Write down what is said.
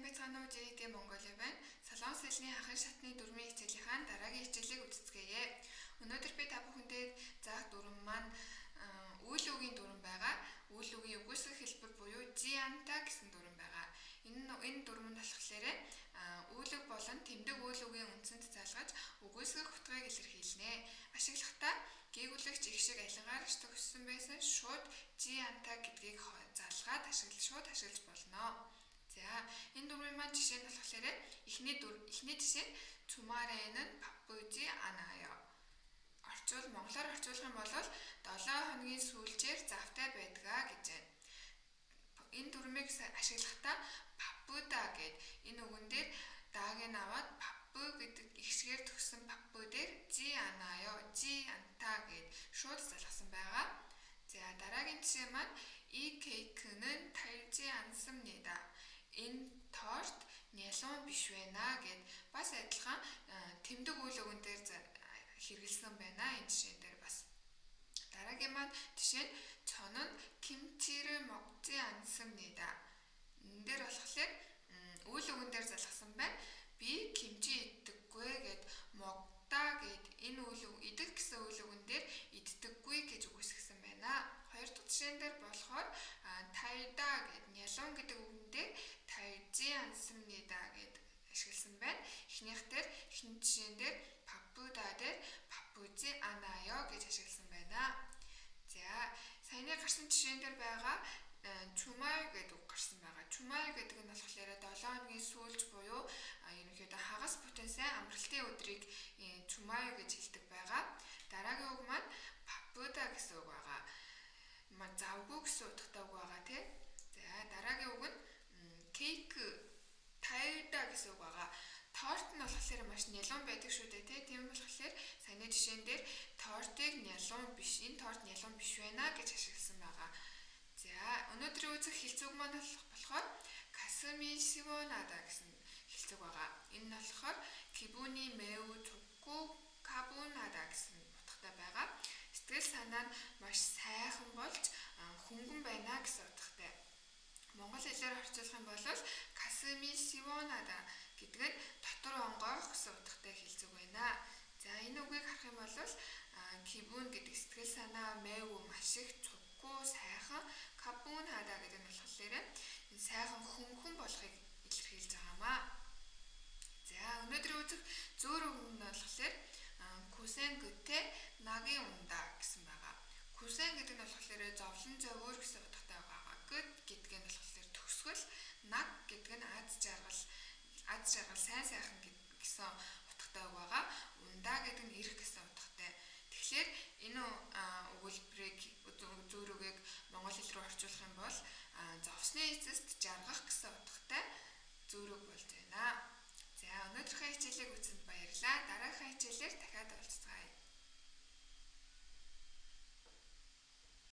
байцгаана уу JD Mongolia байна. Солонгос хэлний анхны шатны дөрмийн хичээлийнхаа дараагийн хичээлийг үздэцгээе. Өнөөдөр би та бүхэндээ заах дүрм маань үйл үгийн дүрм байгаа. Үйл үгийн үгүйсгэх хэлбэр буюу Jianta гэсэн дүрм байгаа. Энэ дүрмэнд болохоор үйл үг болон тэмдэг үйл үгийн үндсэнд залгаж үгүйсгэх утгыг илэрхийлнэ. Ашиглахдаа гээгүүлэгч их шиг алингаарч төгссөн байсан шууд Jianta гэдгийг залгаад шууд ашиглаж болно. За энэ дүрмийн маань жишээ нь болохоор эхний жишээ нь Цумарэнэн Паппужи Анаё. Монголоор орчуулах юм бол 7 хоногийн сүүлчээр завтай байдгаа гэж байна. Энэ дүрмийг ашиглахдаа Паппуда гэд энэ үгэн дээр дааг нь аваад Паппу гэдэг ихшгээр төгссөн Паппу дээр Jianta гэд шууд залгасан байгаа. За дараагийн жишээ маань 이 케이크는 달지 않습니다. Энэ торт нялуун биш байна гэд бас адилхан тэмдэг үйл өгөн дээр хэрэгэлсэн байна энэ жишээн дээр бас. Дараагийн маань жишээ нь 저는 김치를 먹지 않습니다. Энэ дээр болохоор үйл өгөн дээр залгасан байна. Би 김치 иддэггүй гэд 먹다 гэд энэ идэх гэсэн үйл өгөн дээр иддэггүй гэж үгүйсгэсэн байна. Хоёр дахь жишээн дээр болохоор 달다 гэд нялуун гэдэг үгэн дээр 달지 않습니다 гэд ашигласан байна. Эхнийх жишээн дээр Паппуда дээр Паппужи Анаё гэж ашигласан байна. За саяны гарсан жишээн дээр байгаа Чумай гэдэг үг гарсан байгаа. Чумай гэдэг нь болохоор 7 хоногийн сүүлч буюу ерөнхийдөө хагас бүтэн сайн амралтын өдрийг Чумай гэж хэлдэг байгаа. Дараагийн үг маань Паппуда гэсэн үг байгаа. Завгүй гэсэн утгатай үг байгаа тийм. За дараагийн үг нь кейк тайлда гэсэн үг байгаа. Торт нь болохоор маш нялуун байдаг шүү дээ тийм болохоор саяны жишээн дээр тортыг нялуун биш, энэ торт нялуун биш байна гэж ашигласан байгаа. За өнөөдрийн үзэх хэлцүүг маань болохоор 가슴이 시원하다 гэсэн хэлцүүг байгаа. Энэ нь болохоор 기분이 매우 좋고 가분하다 гэсэн утгатай байгаа. Сэтгэл санаа нь маш сайхан болж хөнгөн байна гэсэн утгатай. Монгол хэлээр орчуулах юм бол 가슴이 시원하다 гэдэг нь дотор онгойх гэсэн утгатай хэлцүүг байна. За энэ үгийг харах юм бол 기분 гэдэг сэтгэл санаа, 매우 маш их, 좋고 сайхан, 가분하다 гэдэг нь болохоор сайхан хөнгөн болохыг илэрхийлж байгаамаа. За өнөөдрийн үзэх зөөр үг нь болохоор Күсэн 끝에 낙이 온다 гэсэн байгаа. Күсэн гэдэг нь болохоор зовлон зовөр гэсэн утгатай байгаа. Гэт гэдэг нь болохоор төгсгөл, наг гэдэг нь аз жаргал сайн сайхан гэсэн утгатай байгаа. Унда гэдэг нь ирэх гэсэн утгатай. Тэгэхээр энэ өгүүлбэрийг зөөр үгийг монгол хэл рүү орчуулах юм бол зовсны эцэст жаргах гэсэн утгатай зөөр үг болж байна. За өнөөдрийнхээ хичээлээ